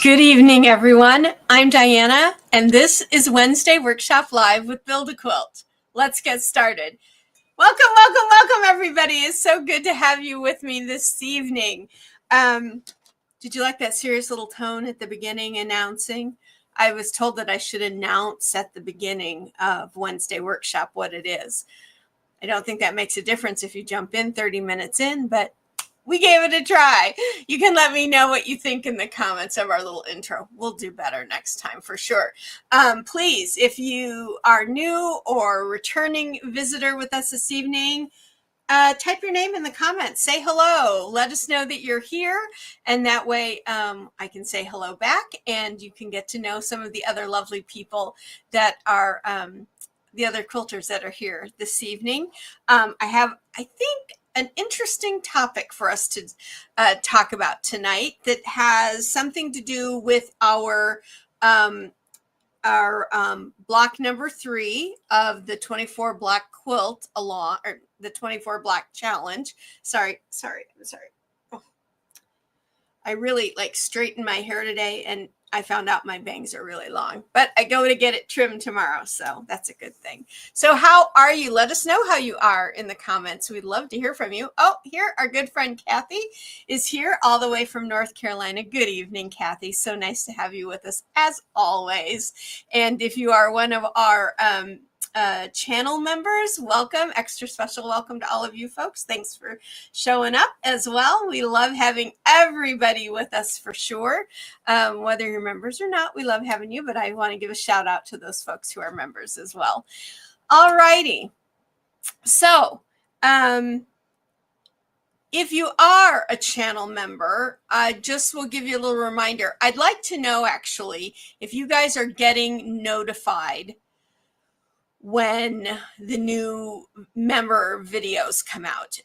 Good evening, everyone. I'm Diana, and this is Wednesday Workshop Live with Build A Quilt. Let's get started. Welcome, welcome, welcome, everybody. It's so good to have you with me this evening. Did you like that serious little tone at the beginning announcing? I was told that I should announce at the beginning of Wednesday Workshop what it is. I don't think that makes a difference if you jump in 30 minutes in, but we gave it a try. You can let me know what you think in the comments of our little intro. We'll do better next time for sure. Please, if you are new or returning visitor with us this evening, type your name in the comments. Say hello. Let us know that you're here. And that way I can say hello back and you can get to know some of the other lovely people that are the other quilters that are here this evening. I think, an interesting topic for us to talk about tonight that has something to do with our block number 3 of the 24 block quilt or the 24 block challenge. Sorry. Oh, I really straightened my hair today and I found out my bangs are really long, but I go to get it trimmed tomorrow. So that's a good thing. So how are you? Let us know how you are in the comments. We'd love to hear from you. Oh, here, our good friend Kathy is here all the way from North Carolina. Good evening, Kathy. So nice to have you with us as always. And if you are one of our channel members, welcome. Extra special welcome to all of you folks. Thanks for showing up as well. We love having everybody with us for sure. Whether you're members or not, we love having you, but I want to give a shout out to those folks who are members as well. All righty. So if you are a channel member, I just will give you a little reminder. I'd like to know actually if you guys are getting notified when the new member videos come out.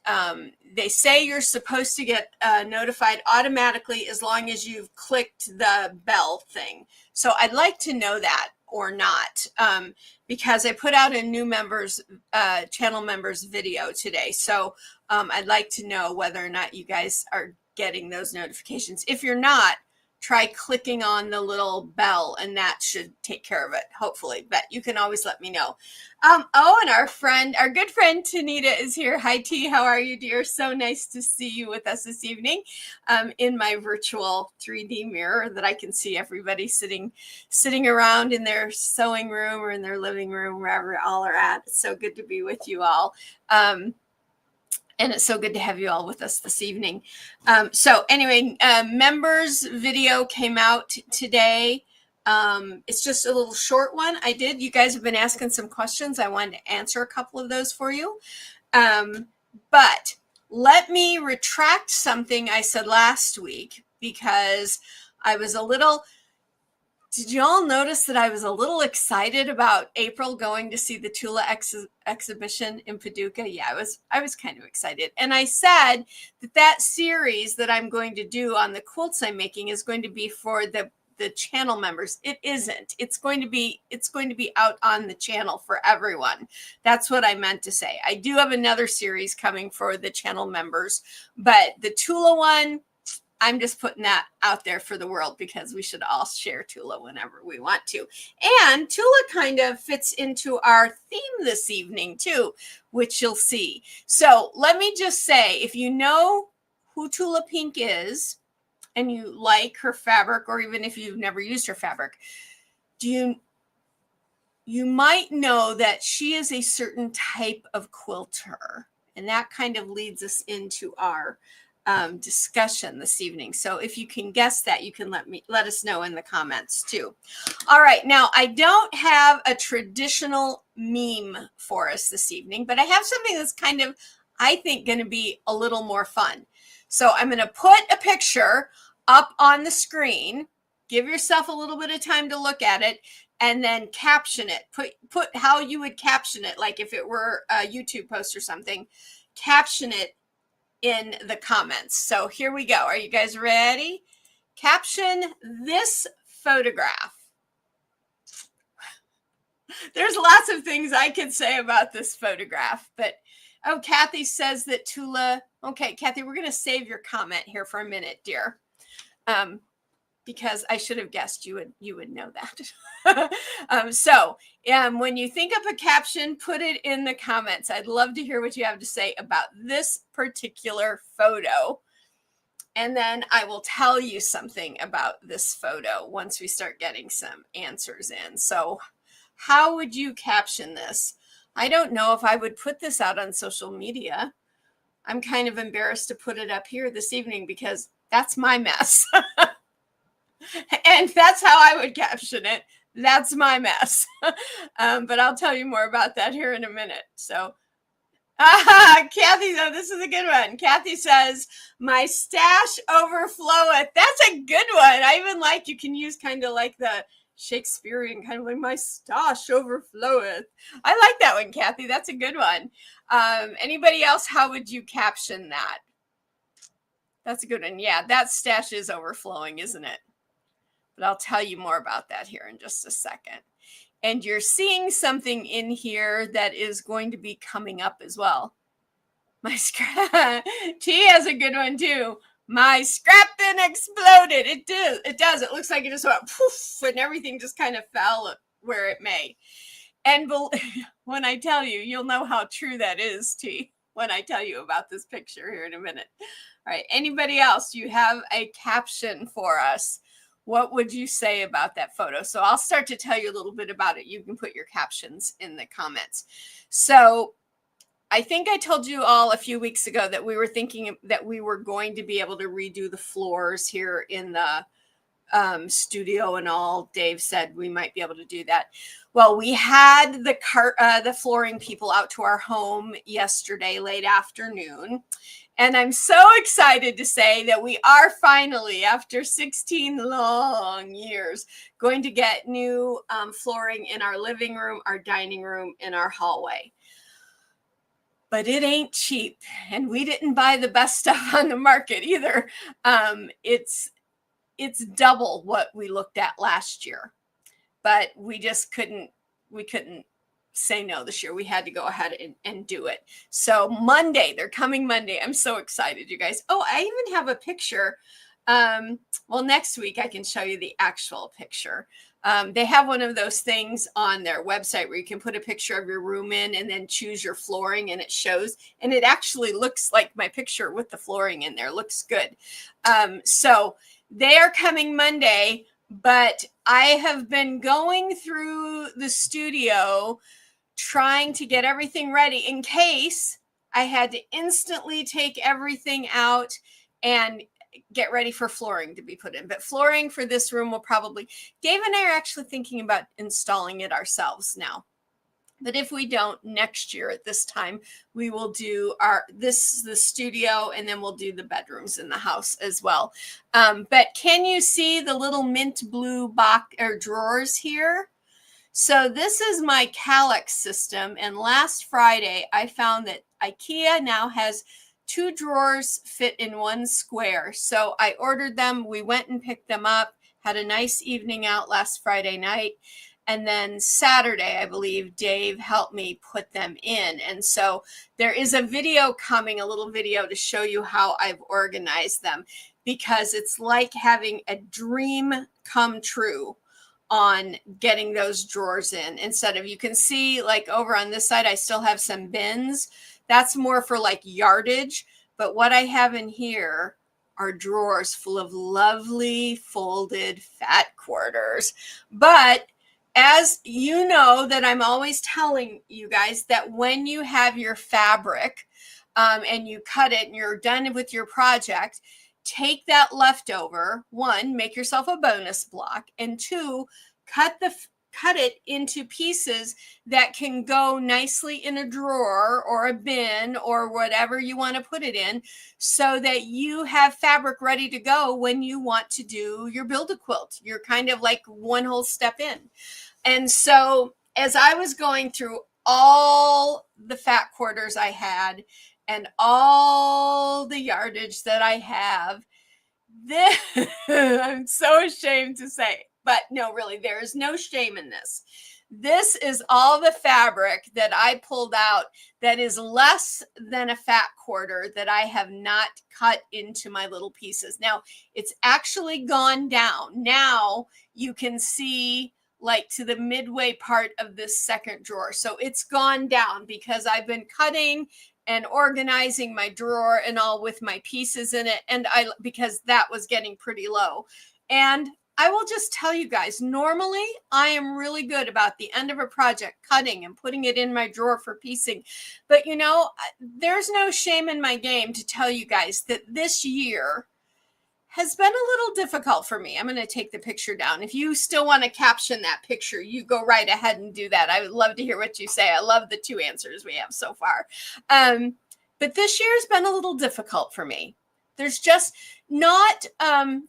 They say you're supposed to get notified automatically as long as you've clicked the bell thing. So I'd like to know that or not, because I put out a new channel members video today. So I'd like to know whether or not you guys are getting those notifications. If you're not, try clicking on the little bell and that should take care of it, hopefully, but you can always let me know. And our good friend Tanita is here. Hi T, how are you, dear? So nice to see you with us this evening in my virtual 3D mirror that I can see everybody sitting around in their sewing room or in their living room, wherever all are at. It's so good to be with you all. And it's so good to have you all with us this evening. So anyway, members video came out today. It's just a little short one. You guys have been asking some questions. I wanted to answer a couple of those for you. But let me retract something I said last week because I was did you all notice that I was a little excited about April going to see the Tula exhibition in Paducah? Yeah, I was kind of excited. And I said that series that I'm going to do on the quilts I'm making is going to be for the channel members. It isn't. It's going to be out on the channel for everyone. That's what I meant to say. I do have another series coming for the channel members, but the Tula one, I'm just putting that out there for the world because we should all share Tula whenever we want to. And Tula kind of fits into our theme this evening too, which you'll see. So let me just say, if you know who Tula Pink is and you like her fabric, or even if you've never used her fabric, you might know that she is a certain type of quilter. And that kind of leads us into our discussion this evening. So if you can guess that, you can let us know in the comments too. All right, now I don't have a traditional meme for us this evening, but I have something that's kind of, I think, going to be a little more fun. So I'm going to put a picture up on the screen. Give yourself a little bit of time to look at it and then caption it. Put how you would caption it, like if it were a YouTube post or something. Caption it in the comments. So here we go. Are you guys ready? Caption this photograph. There's lots of things I could say about this photograph, but oh, Kathy says that Tula. Okay, Kathy, we're going to save your comment here for a minute, dear. because I should have guessed you would know that. So when you think of a caption, put it in the comments. I'd love to hear what you have to say about this particular photo. And then I will tell you something about this photo once we start getting some answers in. So how would you caption this? I don't know if I would put this out on social media. I'm kind of embarrassed to put it up here this evening because that's my mess. And that's how I would caption it. That's my mess. But I'll tell you more about that here in a minute. So Kathy, this is a good one. Kathy says, my stash overfloweth. That's a good one. I even like, you can use kind of like the Shakespearean kind of like, my stash overfloweth. I like that one, Kathy. That's a good one. Anybody else? How would you caption that? That's a good one. Yeah, that stash is overflowing, isn't it? But I'll tell you more about that here in just a second. And you're something in here that is going to be coming up as well. My scrap. T has a good one too. My scrap bin exploded. It does. It looks like it just went poof and everything just kind of fell where it may. And when I tell you, you'll know how true that is, T, when I tell you about this picture here in a minute. All right. Anybody else? Do you have a caption for us? What would you say about that photo? So I'll start to tell you a little bit about it. You can put your captions in the comments. So I think I told you all a few weeks ago that we were thinking that we were going to be able to redo the floors here in the studio and all. Dave said we might be able to do that. Well, we had the flooring people out to our home yesterday, late afternoon. And I'm so excited to say that we are finally, after 16 long years, going to get new flooring in our living room, our dining room, and our hallway. But it ain't cheap. And we didn't buy the best stuff on the market either. It's double what we looked at last year. But we just couldn't say no this year. We had to go ahead and do it. So Monday, they're coming Monday. I'm so excited, you guys. Oh, I even have a picture. Well, next week I can show you the actual picture. They have one of those things on their website where you can put a picture of your room in and then choose your flooring and it shows. And it actually looks like my picture with the flooring in there. Looks good. So they are coming Monday, but I have been going through the studio trying to get everything ready in case I had to instantly take everything out and get ready for flooring to be put in. But flooring for this room will probably, Dave and I are actually thinking about installing it ourselves now. But if we don't, next year at this time, we will do the studio, and then we'll do the bedrooms in the house as well. But can you see the little mint blue box or drawers here? So this is my Calyx system. And last Friday, I found that IKEA now has 2 drawers fit in 1 square. So I ordered them. We went and picked them up, had a nice evening out last Friday night. And then Saturday, I believe, Dave helped me put them in. And so there is a video coming, a little video to show you how I've organized them, because it's like having a dream come true on getting those drawers in. Instead of, you can see like over on this side, I still have some bins. That's more for like yardage. But what I have in here are drawers full of lovely folded fat quarters. But as you know, that I'm always telling you guys that when you have your fabric and you cut it and you're done with your project, take that leftover, 1, make yourself a bonus block, and 2, cut it into pieces that can go nicely in a drawer or a bin or whatever you want to put it in, so that you have fabric ready to go when you want to do your Build a Quilt. You're kind of like one whole step in. And so as I was going through all the fat quarters I had and all the yardage that I have, I'm so ashamed to say, but no, really, there is no shame in this. This is all the fabric that I pulled out that is less than a fat quarter that I have not cut into my little pieces. Now, it's actually gone down. Now you can see like to the midway part of this second drawer. So it's gone down because I've been cutting and organizing my drawer and all with my pieces in it. And because that was getting pretty low. And I will just tell you guys, normally I am really good about the end of a project cutting and putting it in my drawer for piecing. But you know, there's no shame in my game to tell you guys that this year has been a little difficult for me. I'm going to take the picture down. If you still want to caption that picture, you go right ahead and do that. I would love to hear what you say. I love the 2 answers we have so far. But this year has been a little difficult for me. There's just not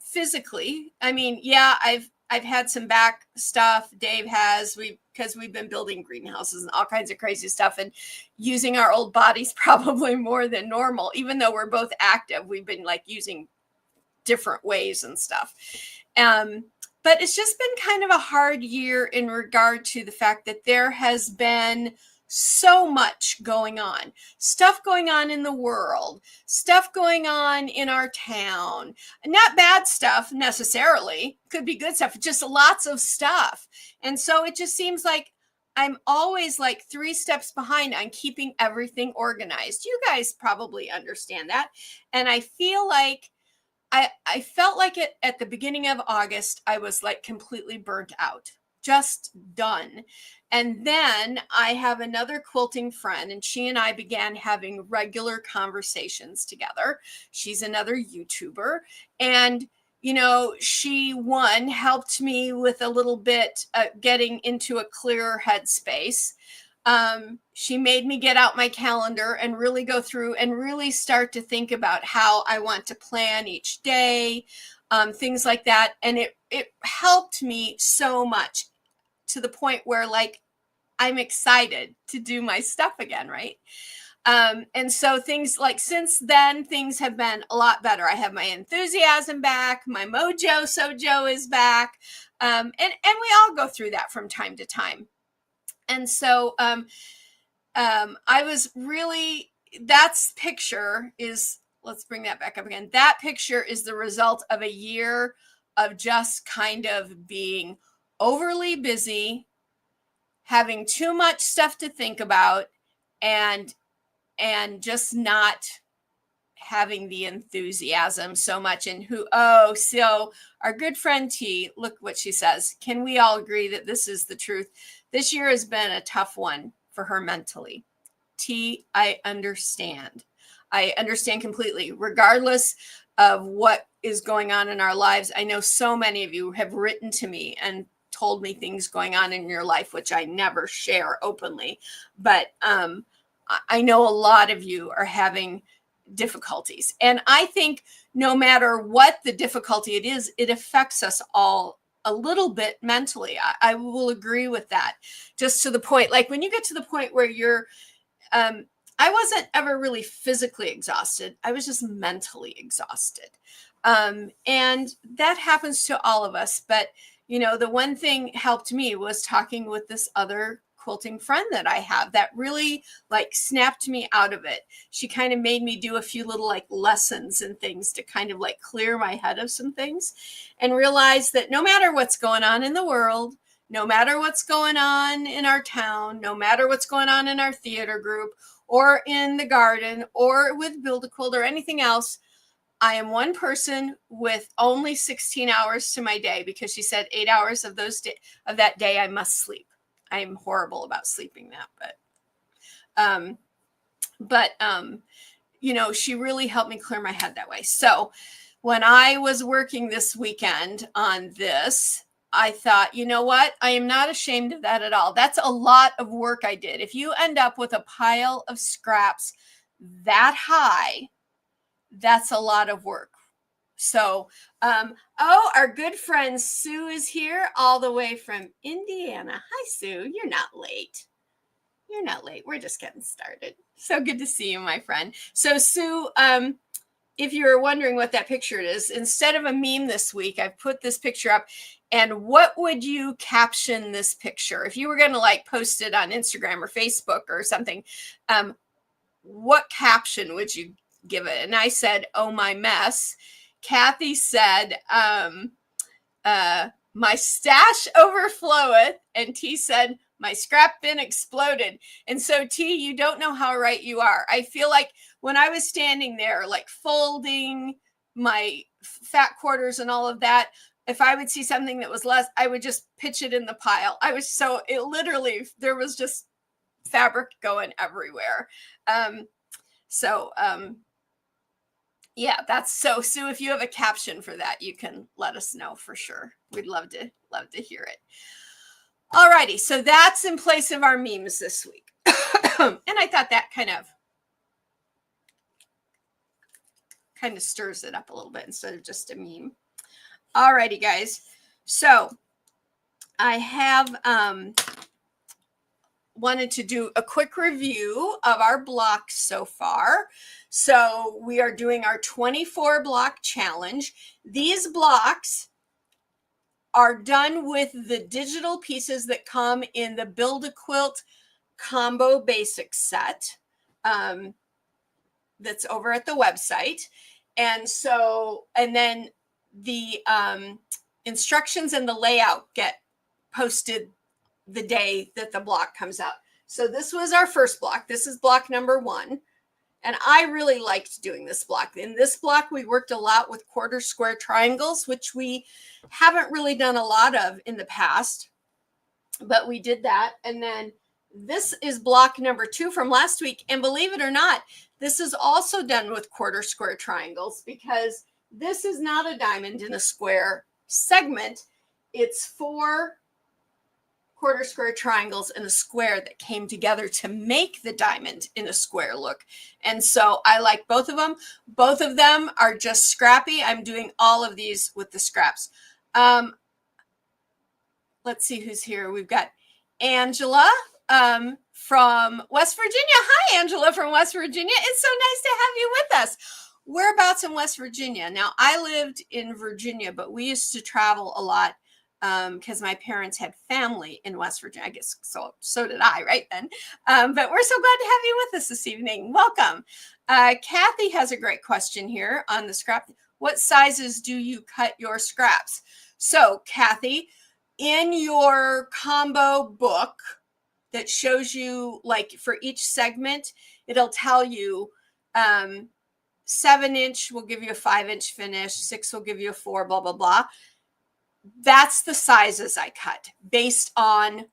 physically. I mean, yeah, I've had some back stuff. Dave has, because we've been building greenhouses and all kinds of crazy stuff and using our old bodies probably more than normal. Even though we're both active, we've been like using different ways and stuff. But it's just been kind of a hard year in regard to the fact that there has been so much going on, stuff going on in the world, stuff going on in our town, not bad stuff necessarily, could be good stuff, just lots of stuff. And so it just seems like I'm always like 3 steps behind on keeping everything organized. You guys probably understand that. And I feel like I felt like it at the beginning of August, I was like completely burnt out, just done. And then I have another quilting friend, and she and I began having regular conversations together. She's another YouTuber. And, you know, she helped me with a little bit getting into a clearer headspace. She made me get out my calendar and really go through and really start to think about how I want to plan each day, things like that. And it helped me so much to the point where like I'm excited to do my stuff again, right? And so things like since then, things have been a lot better. I have my enthusiasm back, my mojo sojo is back, and we all go through that from time to time. And so I was really, that's picture is, let's bring that back up again. That picture is the result of a year of just kind of being overly busy, having too much stuff to think about, and just not having the enthusiasm so much. And so our good friend T, look what she says. Can we all agree that this is the truth? This year has been a tough one for her mentally. T, I understand. I understand completely, regardless of what is going on in our lives. I know so many of you have written to me and told me things going on in your life, which I never share openly. But I know a lot of you are having difficulties. And I think no matter what the difficulty it is, it affects us all a little bit mentally. I will agree with that. Just to the point, like when you get to the point where you're, I wasn't ever really physically exhausted. I was just mentally exhausted. And that happens to all of us. But, you know, the one thing helped me was talking with this other quilting friend that I have that really like snapped me out of it. She kind of made me do a few little like lessons and things to kind of like clear my head of some things and realize that no matter what's going on in the world, no matter what's going on in our town, no matter what's going on in our theater group or in the garden or with Build A Quilt or anything else, I am one person with only 16 hours to my day, because she said 8 hours of that day I must sleep. I'm horrible about sleeping that, but you know, she really helped me clear my head that way. So when I was working this weekend on this, I thought, you know what? I am not ashamed of that at all. That's a lot of work I did. If you end up with a pile of scraps that high, that's a lot of work. So, our good friend Sue is here all the way from Indiana. Hi, Sue. You're not late. You're not late. We're just getting started. So good to see you, my friend. So, Sue, if you were wondering what that picture is, instead of a meme this week, I've put this picture up. And what would you caption this picture? If you were going to like post it on Instagram or Facebook or something, what caption would you give it? And I said, oh, my mess. Kathy said, my stash overfloweth. And T said, my scrap bin exploded. And so, T, you don't know how right you are. I feel like when I was standing there, like folding my fat quarters and all of that, if I would see something that was less, I would just pitch it in the pile. It literally, there was just fabric going everywhere. Yeah, that's so, Sue, if you have a caption for that, you can let us know for sure. We'd love to hear it. Alrighty, so that's in place of our memes this week. And I thought that kind of stirs it up a little bit instead of just a meme. Alrighty, guys. So I have wanted to do a quick review of our blocks so far. So we are doing our 24 block challenge. These blocks are done with the digital pieces that come in the Build a Quilt combo basic set that's over at the website. And then the instructions and the layout get posted the day that the block comes out. So this was our first block. This is block number 1. And I really liked doing this block. In this block, we worked a lot with quarter square triangles, which we haven't really done a lot of in the past, but we did that. And then this is block number 2 from last week. And believe it or not, this is also done with quarter square triangles, because this is not a diamond in a square segment. It's 4 quarter square triangles in a square that came together to make the diamond in a square look. And so I like both of them. Both of them are just scrappy. I'm doing all of these with the scraps. Let's see who's here. We've got Angela from West Virginia. Hi, Angela from West Virginia. It's so nice to have you with us. Whereabouts in West Virginia? Now, I lived in Virginia, but we used to travel a lot because my parents had family in West Virginia. I guess so did I right then. But we're so glad to have you with us this evening. Welcome. Kathy has a great question here on the scrap. What sizes do you cut your scraps? So, Kathy, in your combo book that shows you, like, for each segment, it'll tell you 7-inch will give you a 5-inch finish, 6 will give you a 4, blah, blah, blah. That's the sizes I cut based on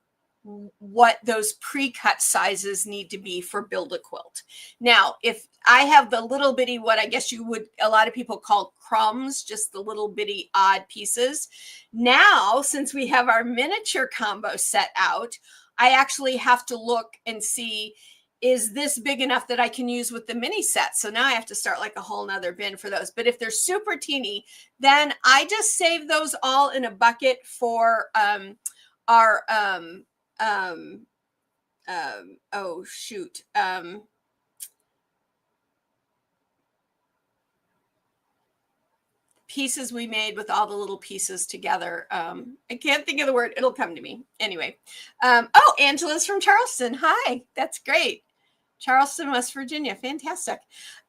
what those pre-cut sizes need to be for Build a Quilt. Now, if I have the little bitty, what I guess you would, a lot of people call crumbs, just the little bitty odd pieces. Now, since we have our miniature combo set out, I actually have to look and see, is this big enough that I can use with the mini set? So now I have to start like a whole nother bin for those. But if they're super teeny, then I just save those all in a bucket for our pieces we made with all the little pieces together. I can't think of the word. It'll come to me. Anyway. Oh, Angela's from Charleston. Hi. That's great. Charleston, West Virginia. Fantastic.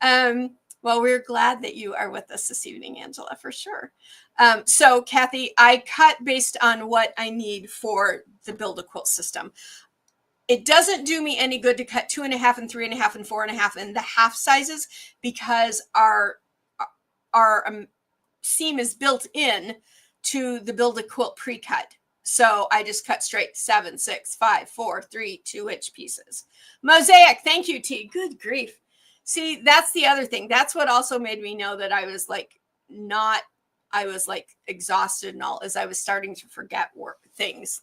Well, we're glad that you are with us this evening, Angela, for sure. So, Kathy, I cut based on what I need for the Build a Quilt system. It doesn't do me any good to cut 2.5 and 3.5 and 4.5 in the half sizes, because our seam is built in to the Build a Quilt pre-cut. So I just cut straight 7, 6, 5, 4, 3, 2-inch pieces. Mosaic, thank you, T. Good grief. See, that's the other thing. That's what also made me know that I was like exhausted and all, as I was starting to forget things.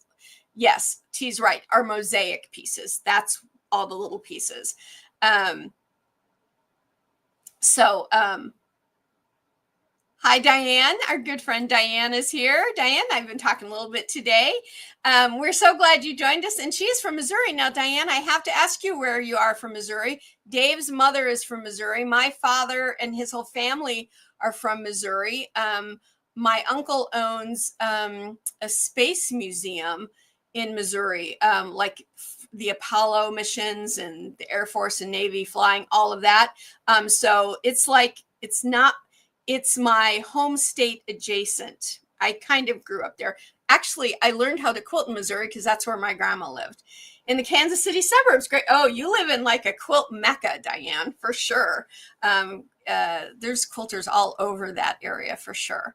Yes, T's right. Our mosaic pieces. That's all the little pieces. Hi, Diane. Our good friend Diane is here. Diane, I've been talking a little bit today. We're so glad you joined us, and she's from Missouri. Now, Diane, I have to ask you where you are from Missouri. Dave's mother is from Missouri. My father and his whole family are from Missouri. My uncle owns a space museum in Missouri, like the Apollo missions and the Air Force and Navy flying, all of that. So it's like, it's my home state adjacent. I kind of grew up there. Actually, I learned how to quilt in Missouri because that's where my grandma lived. In the Kansas City suburbs. Great. Oh, you live in like a quilt mecca, Diane, for sure. There's quilters all over that area for sure.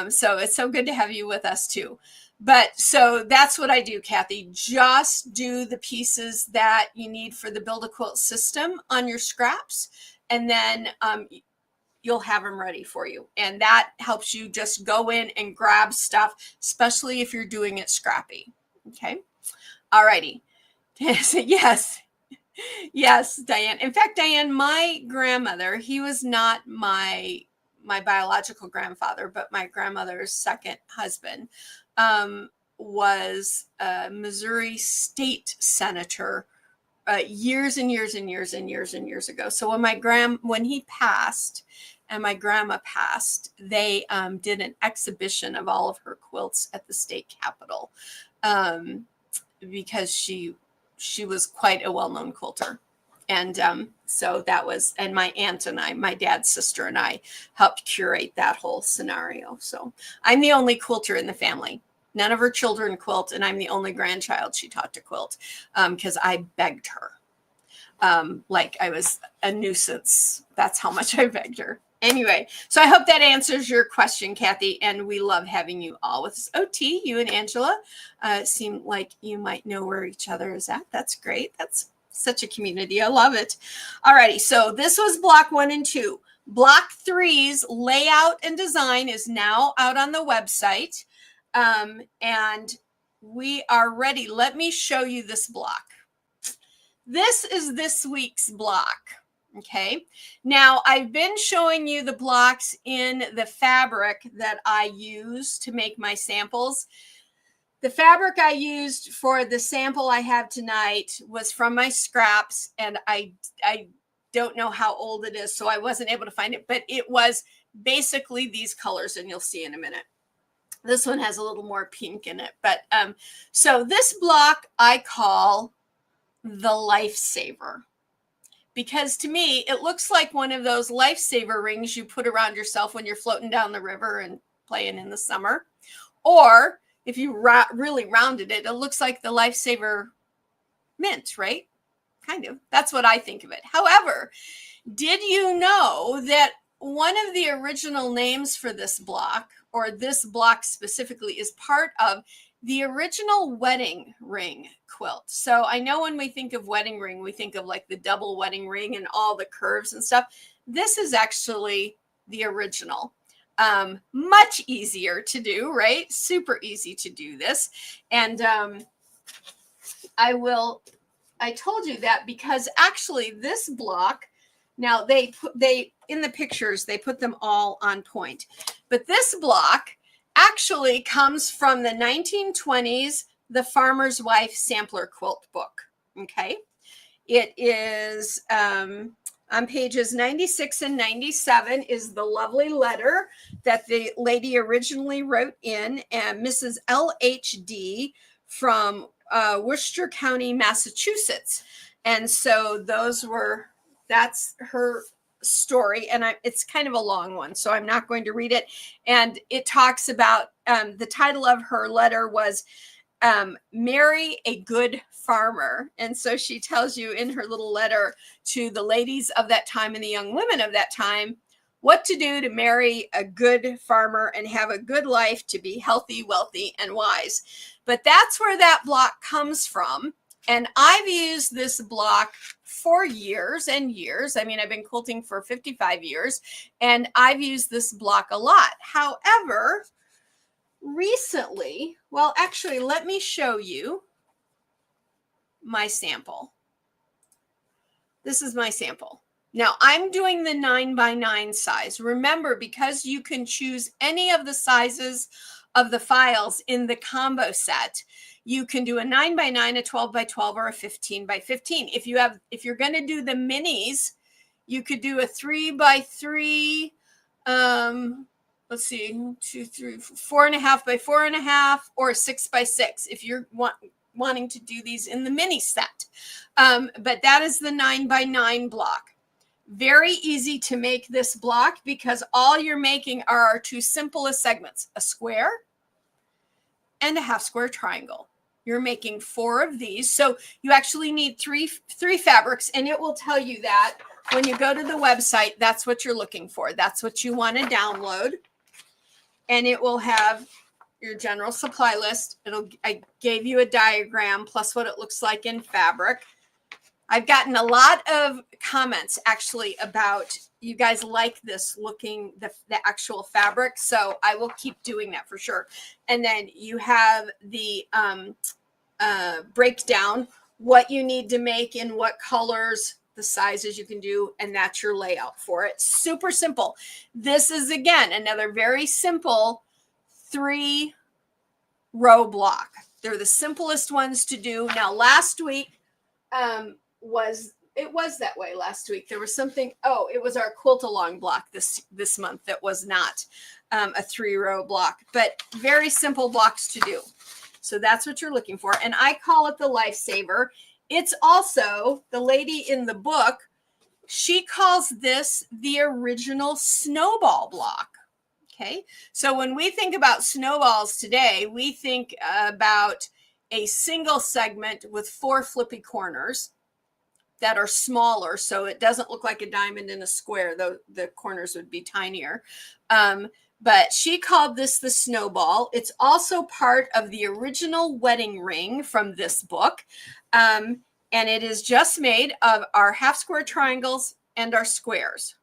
So it's so good to have you with us too. But so that's what I do, Kathy. Just do the pieces that you need for the Build a Quilt system on your scraps. And then you'll have them ready for you. And that helps you just go in and grab stuff, especially if you're doing it scrappy. Okay. All righty. Yes. Yes, Diane. In fact, Diane, my grandmother, he was not my biological grandfather, but my grandmother's second husband, was a Missouri state senator years and years and years and years and years ago. So when he passed and my grandma passed, they did an exhibition of all of her quilts at the state capitol, because she was quite a well-known quilter. And so that was, and my aunt and I, my dad's sister and I helped curate that whole scenario. So I'm the only quilter in the family. None of her children quilt, and I'm the only grandchild she taught to quilt, because I begged her. Like I was a nuisance. That's how much I begged her. Anyway, so I hope that answers your question, Kathy, and we love having you all with us. OT, you and Angela seem like you might know where each other is at. That's great. That's such a community. I love it. All righty, so this was block 1 and 2. Block 3's layout and design is now out on the website. And we are ready. Let me show you this block. This is this week's block. Okay. Now I've been showing you the blocks in the fabric that I use to make my samples. The fabric I used for the sample I have tonight was from my scraps, and I don't know how old it is, so I wasn't able to find it, but it was basically these colors, and you'll see in a minute. This one has a little more pink in it. But so this block I call the Lifesaver, because to me, it looks like one of those Lifesaver rings you put around yourself when you're floating down the river and playing in the summer. Or if you really rounded it, it looks like the Lifesaver mint, right? Kind of. That's what I think of it. However, did you know that one of the original names for this block, or this block specifically, is part of the original wedding ring quilt? So I know when we think of wedding ring, we think of like the double wedding ring and all the curves and stuff. This is actually the original. Much easier to do, right? Super easy to do this. And I told you that because actually this block, now they in the pictures, they put them all on point. But this block actually comes from the 1920s, The Farmer's Wife Sampler Quilt book. Okay. It is on pages 96 and 97 is the lovely letter that the lady originally wrote in, and Mrs. LHD from Worcester County, Massachusetts. And so that's her story, and it's kind of a long one, so I'm not going to read it. And it talks about the title of her letter was Marry a Good Farmer. And so she tells you in her little letter to the ladies of that time and the young women of that time what to do to marry a good farmer and have a good life, to be healthy, wealthy, and wise. But that's where that block comes from. And I've used this block for years and years. I mean, I've been quilting for 55 years, and I've used this block a lot. However, recently, well, actually, let me show you my sample. This is my sample. Now I'm doing the 9x9 size. Remember, because you can choose any of the sizes of the files in the combo set, you can do a 9x9, a 12x12, or a 15x15. If you're going to do the minis, you could do a 3x3, let's see, 2, 3, 4.5x4.5, or a 6x6 if you're wanting to do these in the mini set. But that is the 9x9 block. Very easy to make this block because all you're making are our two simplest segments, a square and a half square triangle. You're making 4 of these. So you actually need three fabrics, and it will tell you that when you go to the website. That's what you're looking for. That's what you want to download. And it will have your general supply list. I gave you a diagram plus what it looks like in fabric. I've gotten a lot of comments actually about you guys like this looking, the actual fabric. So I will keep doing that for sure. And then you have the breakdown, what you need to make in what colors, the sizes you can do, and that's your layout for it. Super simple. This is, again, another very simple 3-row block. They're the simplest ones to do. Now, last week, was that way last week. There was something, it was our quilt along block this month that was not a 3-row block, but very simple blocks to do. So that's what you're looking for. And I call it the Lifesaver. It's also, the lady in the book, she calls this the original snowball block. Okay. So when we think about snowballs today, we think about a single segment with 4 flippy corners that are smaller, so it doesn't look like a diamond in a square, though the corners would be tinier. But she called this the snowball. It's also part of the original wedding ring from this book. And it is just made of our half square triangles and our squares.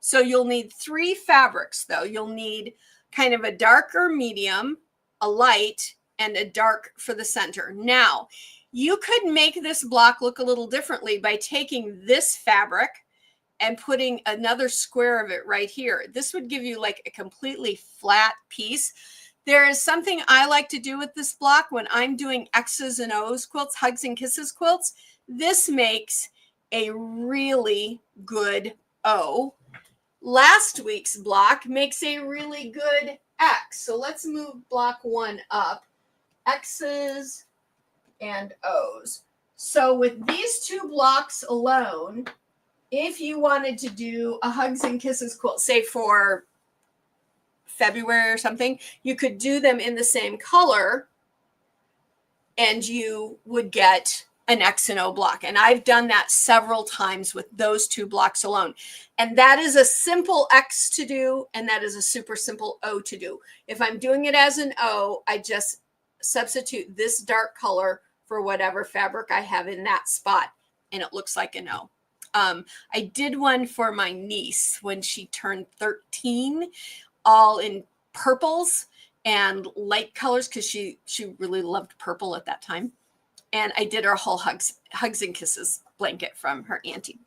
So you'll need 3 fabrics, though. You'll need kind of a darker medium, a light, and a dark for the center. Now, you could make this block look a little differently by taking this fabric and putting another square of it right here. This would give you like a completely flat piece. There is something I like to do with this block when I'm doing X's and O's quilts, hugs and kisses quilts. This makes a really good O. Last week's block makes a really good X. So let's move block 1 up. X's and O's. So with these 2 blocks alone, if you wanted to do a hugs and kisses quilt, say for February or something, you could do them in the same color and you would get an X and O block. And I've done that several times with those 2 blocks alone. And that is a simple X to do, and that is a super simple O to do. If I'm doing it as an O, I just substitute this dark color for whatever fabric I have in that spot, and it looks like an O. I did one for my niece when she turned 13, all in purples and light colors because she really loved purple at that time. And I did her whole hugs and kisses blanket from her Auntie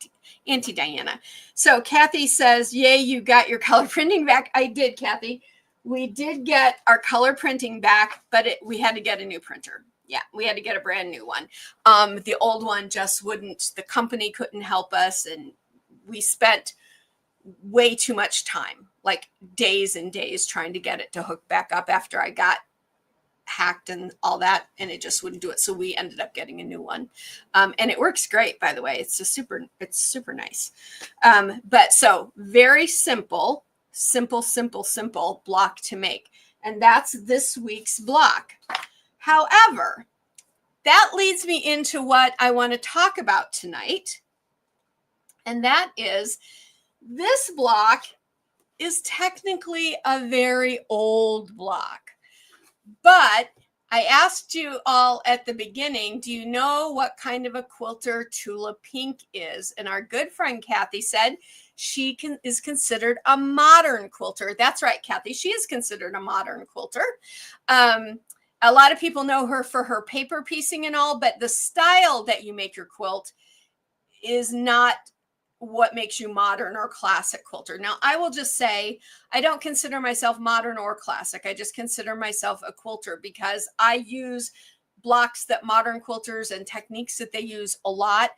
Diana. So Kathy says, yay, you got your color printing back. I did, Kathy. We did get our color printing back, but we had to get a new printer. Yeah, we had to get a brand new one. The old one just wouldn't, the company couldn't help us. And we spent way too much time, like days and days trying to get it to hook back up after I got hacked and all that, and it just wouldn't do it. So we ended up getting a new one. And it works great, by the way. It's super nice. But so very simple block to make. And that's this week's block. However, that leads me into what I want to talk about tonight. And that is, this block is technically a very old block. But I asked you all at the beginning, do you know what kind of a quilter Tula Pink is? And our good friend Kathy said she is considered a modern quilter. That's right, Kathy. She is considered a modern quilter. A lot of people know her for her paper piecing and all, but the style that you make your quilt is not what makes you modern or classic quilter. Now, I will just say, I don't consider myself modern or classic. I just consider myself a quilter because I use blocks that modern quilters and techniques that they use a lot,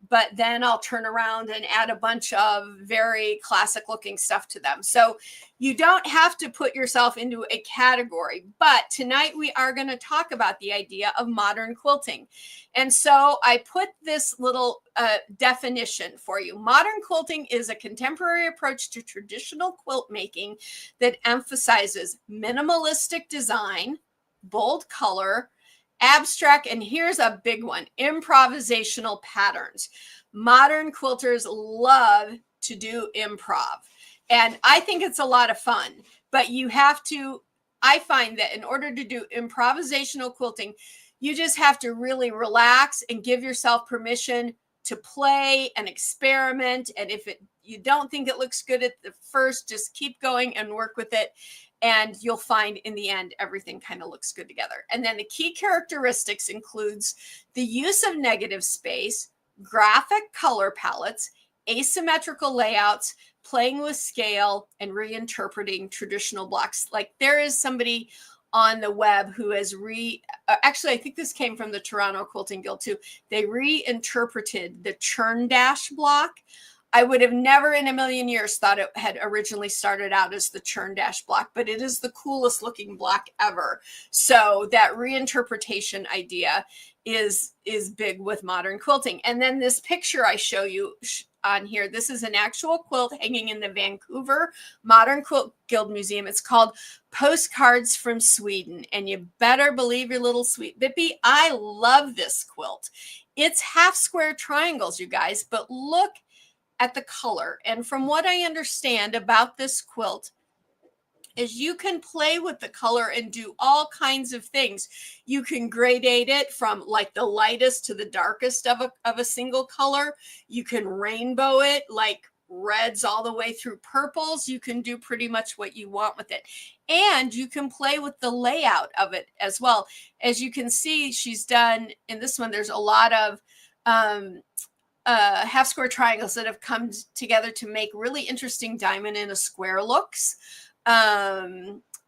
but then I'll turn around and add a bunch of very classic looking stuff to them. So you don't have to put yourself into a category, but tonight we are going to talk about the idea of modern quilting. And so I put this little definition for you. Modern quilting is a contemporary approach to traditional quilt making that emphasizes minimalistic design, bold color, abstract, and here's a big one, improvisational patterns. Modern quilters love to do improv, and I think it's a lot of fun, but you have to, I find that in order to do improvisational quilting, you just have to really relax and give yourself permission to play and experiment. And if you don't think it looks good at the first, just keep going and work with it. And you'll find in the end, everything kind of looks good together. And then the key characteristics includes the use of negative space, graphic color palettes, asymmetrical layouts, playing with scale, and reinterpreting traditional blocks. Like there is somebody on the web who has actually, I think this came from the Toronto Quilting Guild too. They reinterpreted the churn dash block. I would have never in a million years thought it had originally started out as the churn dash block, but it is the coolest looking block ever. So that reinterpretation idea is big with modern quilting. And then this picture I show you on here, this is an actual quilt hanging in the Vancouver Modern Quilt Guild Museum. It's called Postcards from Sweden. And you better believe your little sweet Bippy, I love this quilt. It's half square triangles, you guys, but look at the color. And from what I understand about this quilt is you can play with the color and do all kinds of things. You can gradate it from like the lightest to the darkest of a single color. You can rainbow it like reds all the way through purples. You can do pretty much what you want with it. And you can play with the layout of it as well. As you can see, she's done in this one, there's a lot of half square triangles that have come together to make really interesting diamond in a square looks.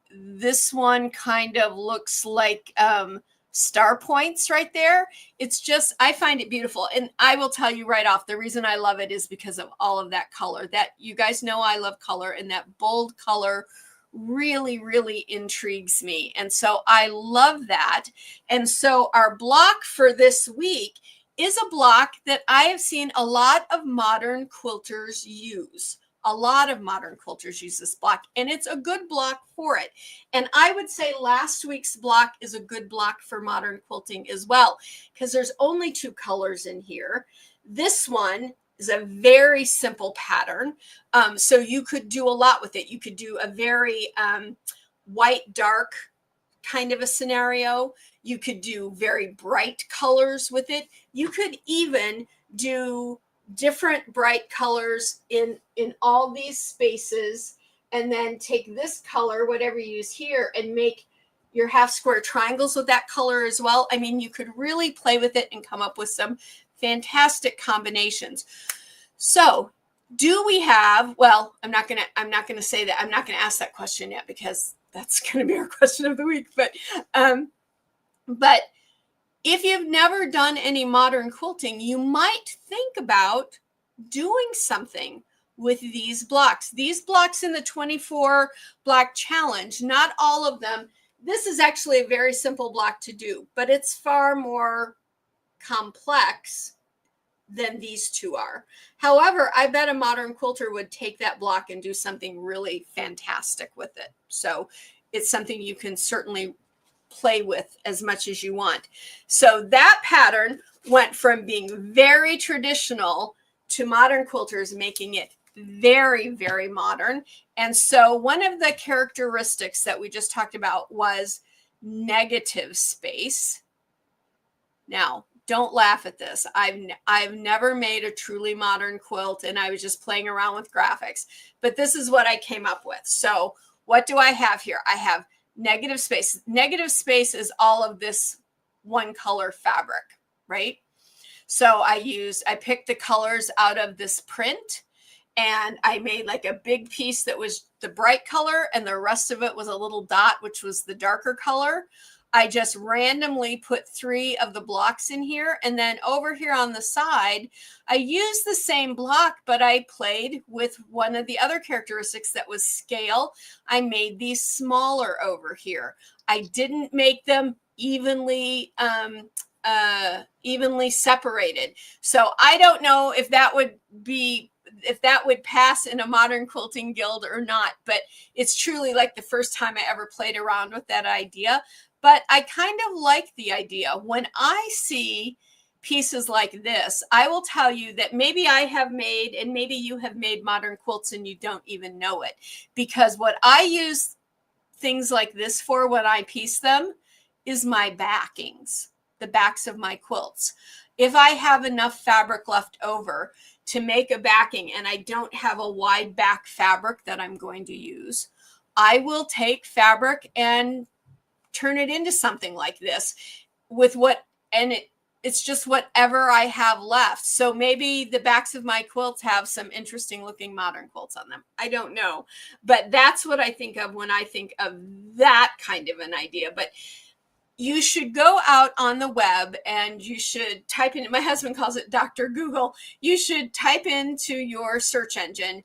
This one kind of looks like star points right there. It's just, I find it beautiful. And I will tell you right off, the reason I love it is because of all of that color. That, you guys know I love color, and that bold color really, really intrigues me. And so I love that. And so our block for this week is a block that I have seen a lot of modern quilters use. A lot of modern quilters use this block, and it's a good block for it. And I would say last week's block is a good block for modern quilting as well, because there's only 2 colors in here. This one is a very simple pattern. So you could do a lot with it. You could do a very white, dark kind of a scenario. You could do very bright colors with it. You could even do different bright colors in all these spaces, and then take this color, whatever you use here, and make your half square triangles with that color as well. I mean, you could really play with it and come up with some fantastic combinations. So do we have, well, I'm not going to say that. I'm not going to ask that question yet, because that's going to be our question of the week. But if you've never done any modern quilting, you might think about doing something with these blocks. These blocks in the 24 block challenge, not all of them. This is actually a very simple block to do, but it's far more complex than these 2 are. However, I bet a modern quilter would take that block and do something really fantastic with it. So it's something you can certainly play with as much as you want. So that pattern went from being very traditional to modern quilters making it very, very modern. And so one of the characteristics that we just talked about was negative space. Now, don't laugh at this. I've never made a truly modern quilt, and I was just playing around with graphics, but this is what I came up with. So what do I have here? I have negative space. Negative space is all of this one color fabric, right? So I picked the colors out of this print, and I made like a big piece that was the bright color, and the rest of it was a little dot, which was the darker color. I just randomly put 3 of the blocks in here. And then over here on the side, I used the same block, but I played with one of the other characteristics that was scale. I made these smaller over here. I didn't make them evenly separated. So I don't know if that would pass in a modern quilting guild or not, but it's truly like the first time I ever played around with that idea. But I kind of like the idea. When I see pieces like this, I will tell you that maybe I have made, and maybe you have made modern quilts and you don't even know it, because what I use things like this for when I piece them is my backings, the backs of my quilts. If I have enough fabric left over to make a backing and I don't have a wide back fabric that I'm going to use, I will take fabric and turn it into something like this it's just whatever I have left. So maybe the backs of my quilts have some interesting looking modern quilts on them. I don't know, but that's what I think of when I think of that kind of an idea. But you should go out on the web and you should type in, my husband calls it Dr. Google. You should type into your search engine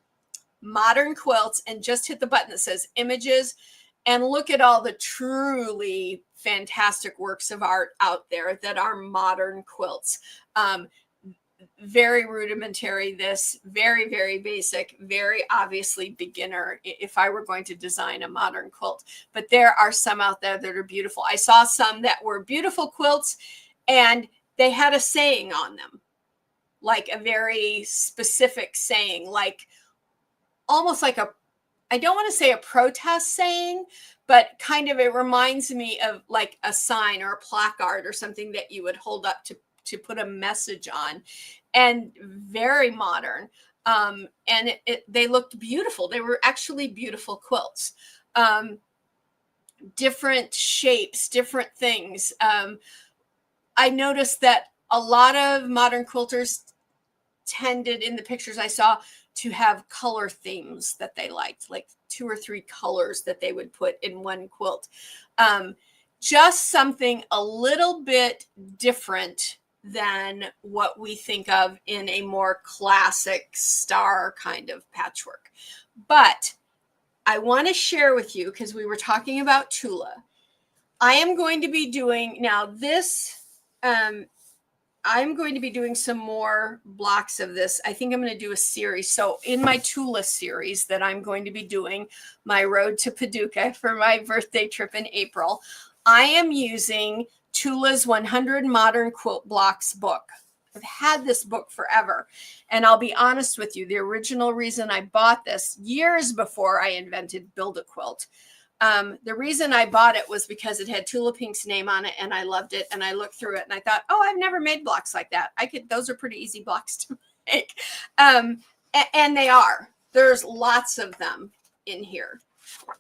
modern quilts and just hit the button that says images, and look at all the truly fantastic works of art out there that are modern quilts. Very rudimentary, this very, very basic, very obviously beginner if I were going to design a modern quilt. But there are some out there that are beautiful. I saw some that were beautiful quilts and they had a saying on them, like a very specific saying, like almost like I don't want to say a protest saying, but kind of it reminds me of like a sign or a placard or something that you would hold up to put a message on, and very modern. And they looked beautiful. They were actually beautiful quilts. Different shapes, different things. I noticed that a lot of modern quilters tended, in the pictures I saw, to have color themes that they liked, like 2 or 3 colors that they would put in one quilt. Just something a little bit different than what we think of in a more classic star kind of patchwork. But I want to share with you, because we were talking about Tula, I am going to be doing now this, I'm going to be doing some more blocks of this. I think I'm going to do a series. So in my Tula series that I'm going to be doing, my road to Paducah for my birthday trip in April, I am using Tula's 100 Modern Quilt Blocks book. I've had this book forever. And I'll be honest with you, the original reason I bought this years before I invented Build A Quilt, the reason I bought it was because it had Tula Pink's name on it and I loved it. And I looked through it and I thought, oh, I've never made blocks like that. Those are pretty easy blocks to make. And they are. There's lots of them in here.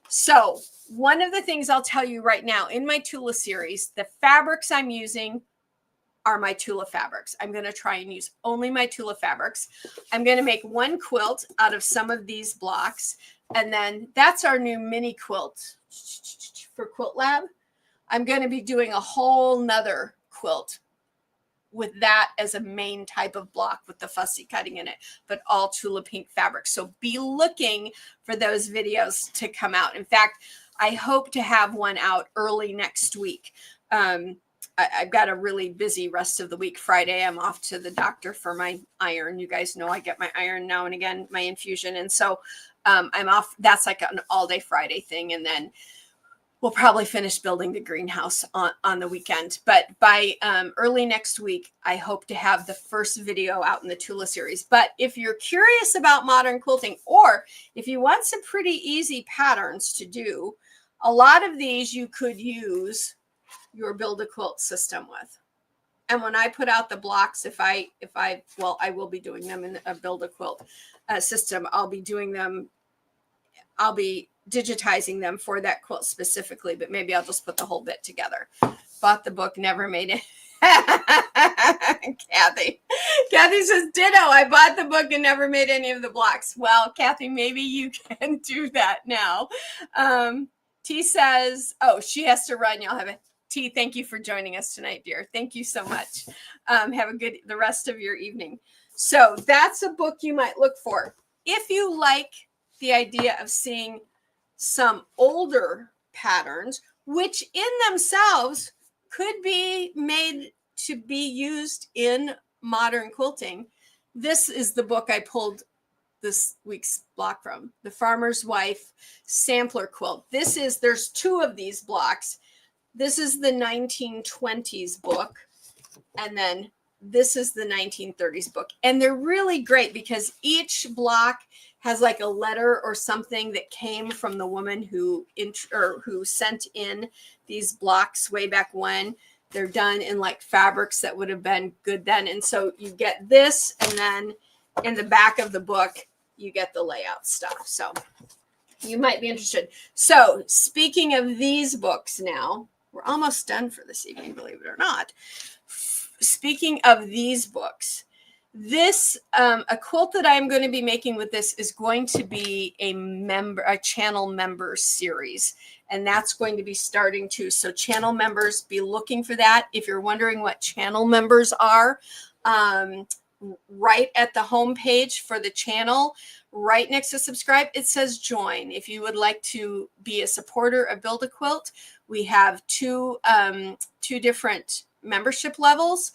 So one of the things I'll tell you right now in my Tula series, the fabrics I'm using are my Tula fabrics. I'm going to try and use only my Tula fabrics. I'm going to make one quilt out of some of these blocks. And then that's our new mini quilt for Quilt Lab. I'm going to be doing a whole nother quilt with that as a main type of block with the fussy cutting in it, but all Tula Pink fabric. So be looking for those videos to come out. In fact, I hope to have one out early next week. I've got a really busy rest of the week. Friday, I'm off to the doctor for my iron. You guys know I get my iron now and again, my infusion. And so I'm off. That's like an all-day Friday thing. And then we'll probably finish building the greenhouse on the weekend. But by early next week, I hope to have the first video out in the Tula series. But if you're curious about modern quilting, or if you want some pretty easy patterns to do, a lot of these you could use your Build a Quilt system with. And when I put out the blocks, I will be doing them in a Build a Quilt system. I'll be digitizing them for that quilt specifically, but maybe I'll just put the whole bit together. Bought the book, never made Kathy says, ditto. I bought the book and never made any of the blocks. Well, Kathy, maybe you can do that now. T says, oh, she has to run. Y'all have a T. Thank you for joining us tonight, dear. Thank you so much. Have a good the rest of your evening. So that's a book you might look for. If you like the idea of seeing some older patterns, which in themselves could be made to be used in modern quilting, this is the book I pulled this week's block from, The Farmer's Wife Sampler Quilt. There's two of these blocks. This is the 1920s book, and then this is the 1930s book. And they're really great because each block has like a letter or something that came from the woman who sent in these blocks way back when. They're done in like fabrics that would have been good then. And so you get this, and then in the back of the book, you get the layout stuff. So you might be interested. So speaking of these books now, we're almost done for this evening, believe it or not. Speaking of these books, this a quilt that I'm going to be making with this is going to be a channel member series, and that's going to be starting too. So channel members, be looking for that. If you're wondering what channel members are, right at the home page for the channel, right next to subscribe, it says join. If you would like to be a supporter of Build a Quilt, we have two different membership levels.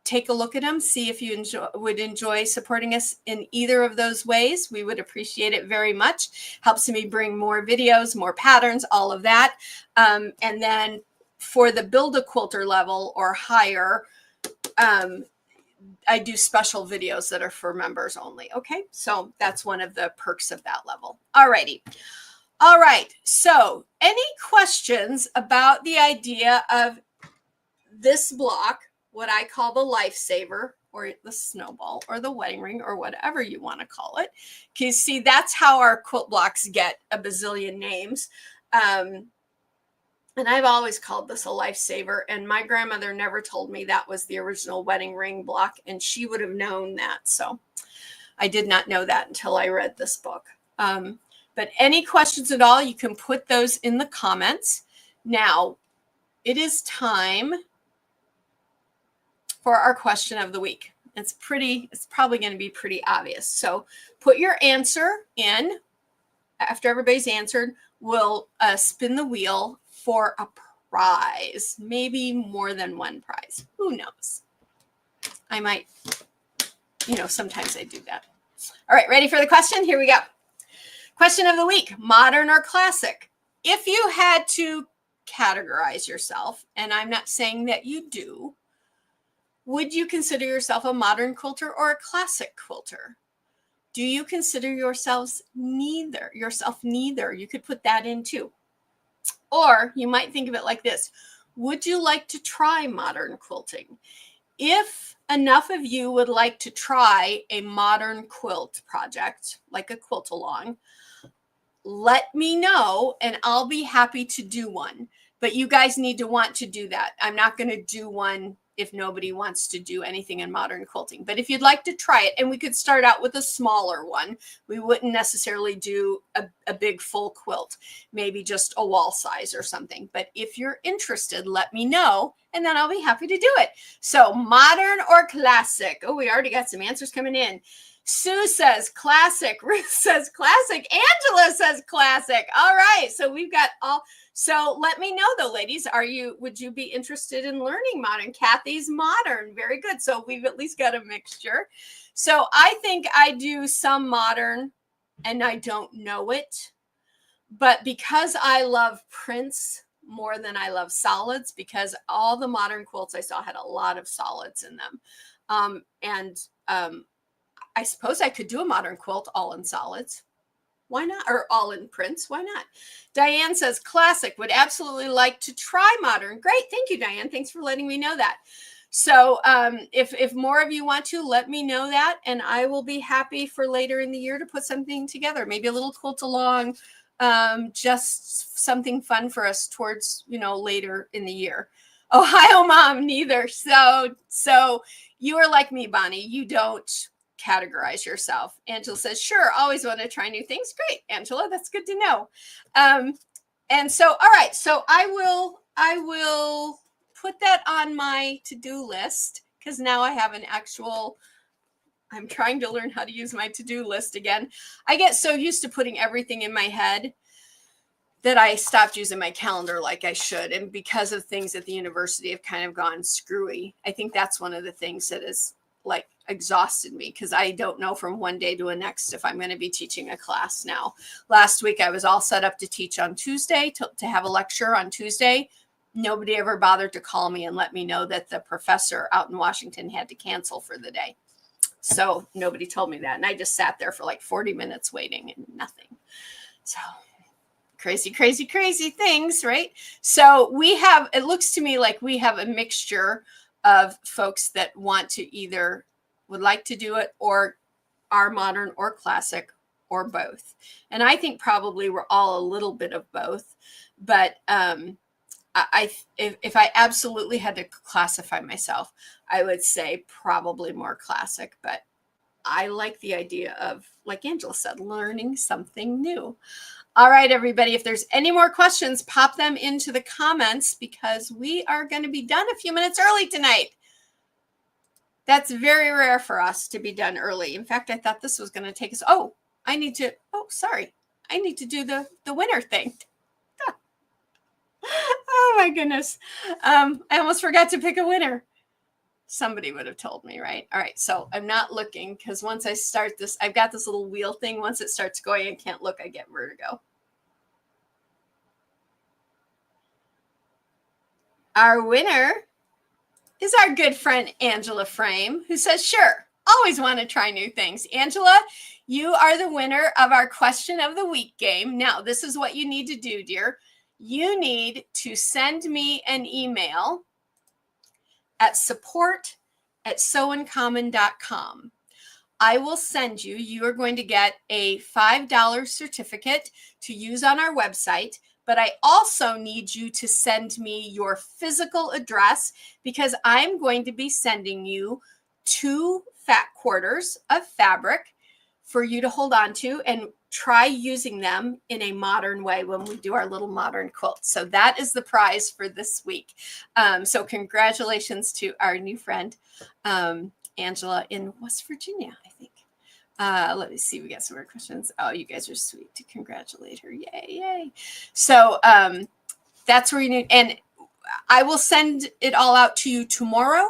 Take a look at them, see if you would enjoy supporting us in either of those ways. We would appreciate it very much. Helps me bring more videos, more patterns, all of that. And then for the Build a Quilter level or higher, I do special videos that are for members only. Okay, so that's one of the perks of that level. Alrighty. All right, so any questions about the idea of this block, what I call the Lifesaver or the Snowball or the Wedding Ring or whatever you want to call it? Because see, that's how our quilt blocks get a bazillion names. And I've always called this a Lifesaver, and my grandmother never told me that was the original wedding ring block, and she would have known that. So I did not know that until I read this book. But any questions at all, you can put those in the comments. Now, it is time for our question of the week. It's probably going to be pretty obvious. So put your answer in. After everybody's answered, we'll spin the wheel for a prize, maybe more than one prize. Who knows? I might, sometimes I do that. All right, ready for the question? Here we go. Question of the week, modern or classic? If you had to categorize yourself, and I'm not saying that you do, would you consider yourself a modern quilter or a classic quilter? Do you consider yourself neither? You could put that in too. Or you might think of it like this. Would you like to try modern quilting? If enough of you would like to try a modern quilt project, like a quilt along, let me know and I'll be happy to do one. But you guys need to want to do that. I'm not going to do one if nobody wants to do anything in modern quilting. But if you'd like to try it, and we could start out with a smaller one, we wouldn't necessarily do a big full quilt, maybe just a wall size or something. But if you're interested, let me know, and then I'll be happy to do it. So modern or classic? Oh, we already got some answers coming in. Sue says classic. Ruth says classic. Angela says classic. All right. So we've got all. So let me know though, ladies, would you be interested in learning modern? Kathy's modern. Very good. So we've at least got a mixture. So I think I do some modern and I don't know it, but because I love prints more than I love solids, because all the modern quilts I saw had a lot of solids in them. I suppose I could do a modern quilt all in solids. Why not? Or all in prints. Why not? Diane says, classic. Would absolutely like to try modern. Great. Thank you, Diane. Thanks for letting me know that. So if more of you want to, let me know that. And I will be happy for later in the year to put something together. Maybe a little quilt along, just something fun for us towards, later in the year. Ohio mom, neither. So you are like me, Bonnie. You don't categorize yourself. Angela says, sure, always want to try new things. Great, Angela, that's good to know. And so, all right, so I will put that on my to-do list, because now I have an actual, I'm trying to learn how to use my to-do list again. I get so used to putting everything in my head that I stopped using my calendar like I should. And because of things at the university have kind of gone screwy, I think that's one of the things that is like exhausted me, because I don't know from one day to the next if I'm going to be teaching a class now. Last week, I was all set up to teach on Tuesday, to have a lecture on Tuesday. Nobody ever bothered to call me and let me know that the professor out in Washington had to cancel for the day. So nobody told me that. And I just sat there for like 40 minutes waiting and nothing. So crazy, crazy, crazy things, right? So we have, it looks to me like we have a mixture of folks that want to either would like to do it or are modern or classic or both. And I think probably we're all a little bit of both. But if I absolutely had to classify myself, I would say probably more classic. But I like the idea of, like Angela said, learning something new. All right, everybody, if there's any more questions, pop them into the comments, because we are going to be done a few minutes early tonight. That's very rare for us to be done early. In fact, I thought this was going to take us. I need to do the winner thing. Oh my goodness. I almost forgot to pick a winner. Somebody would have told me, right? All right, so I'm not looking, because once I start this, I've got this little wheel thing. Once it starts going, I can't look. I get vertigo. Our winner is our good friend Angela Frame, who says, sure, always want to try new things. Angela, you are the winner of our question of the week game. Now, this is what you need to do, dear. You need to send me an email at support@sewincommon.com. I will send you are going to get a $5 certificate to use on our website. But I also need you to send me your physical address, because I'm going to be sending you 2 fat quarters of fabric for you to hold on to and try using them in a modern way when we do our little modern quilt. So that is the prize for this week. So congratulations to our new friend, Angela in West Virginia, I think. Let me see. We got some more questions. Oh, you guys are sweet to congratulate her. Yay, yay. So that's where you need, and I will send it all out to you tomorrow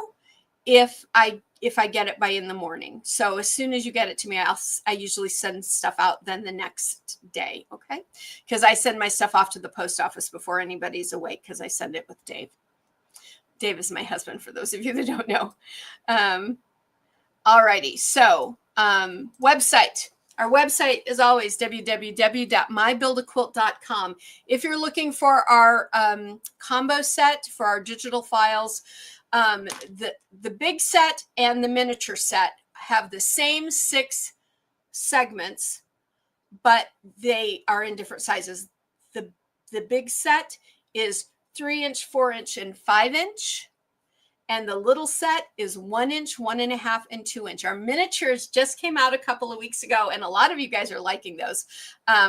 if I get it by in the morning. So as soon as you get it to me, I usually send stuff out then the next day. Okay. Because I send my stuff off to the post office before anybody's awake, because I send it with Dave. Dave is my husband, for those of you that don't know. All righty. So website. Our website is always www.mybuildaquilt.com. If you're looking for our combo set for our digital files, the big set and the miniature set have the same 6 segments, but they are in different sizes. The big set is 3-inch, 4-inch, and 5-inch. And the little set is 1-inch, 1.5, and 2-inch. Our miniatures just came out a couple of weeks ago, and a lot of you guys are liking those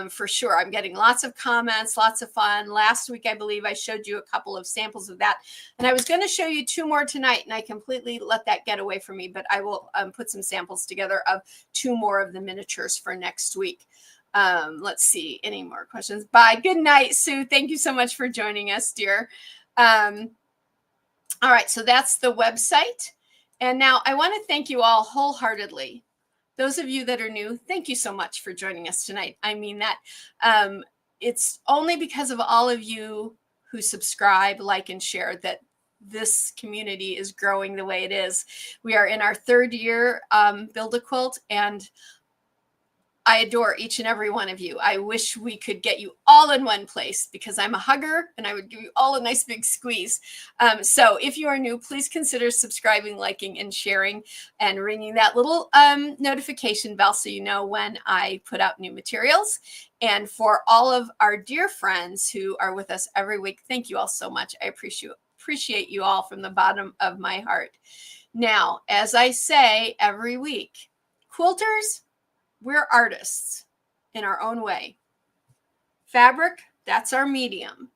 for sure. I'm getting lots of comments, lots of fun. Last week, I believe I showed you a couple of samples of that. And I was going to show you 2 more tonight, and I completely let that get away from me. But I will put some samples together of 2 more of the miniatures for next week. Let's see. Any more questions? Bye. Good night, Sue. Thank you so much for joining us, dear. All right, so that's the website. And now I want to thank you all wholeheartedly. Those of you that are new, thank you so much for joining us tonight. I mean that. It's only because of all of you who subscribe, like, and share that this community is growing the way it is. We are in our 3rd year, Build a Quilt, and I adore each and every one of you. I wish we could get you all in one place, because I'm a hugger and I would give you all a nice big squeeze. So if you are new, please consider subscribing, liking, and sharing, and ringing that little notification bell so you know when I put out new materials. And for all of our dear friends who are with us every week, thank you all so much. I appreciate appreciate you all from the bottom of my heart. Now, as I say every week, quilters, we're artists in our own way. Fabric, that's our medium.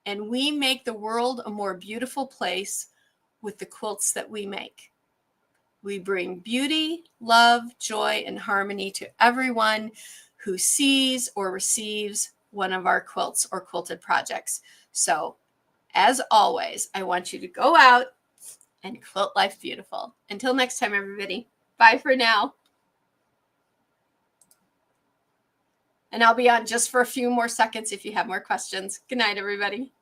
And we make the world a more beautiful place with the quilts that we make. We bring beauty, love, joy, and harmony to everyone who sees or receives one of our quilts or quilted projects. So, as always, I want you to go out and quilt life beautiful. Until next time, everybody. Bye for now. And I'll be on just for a few more seconds if you have more questions. Good night, everybody.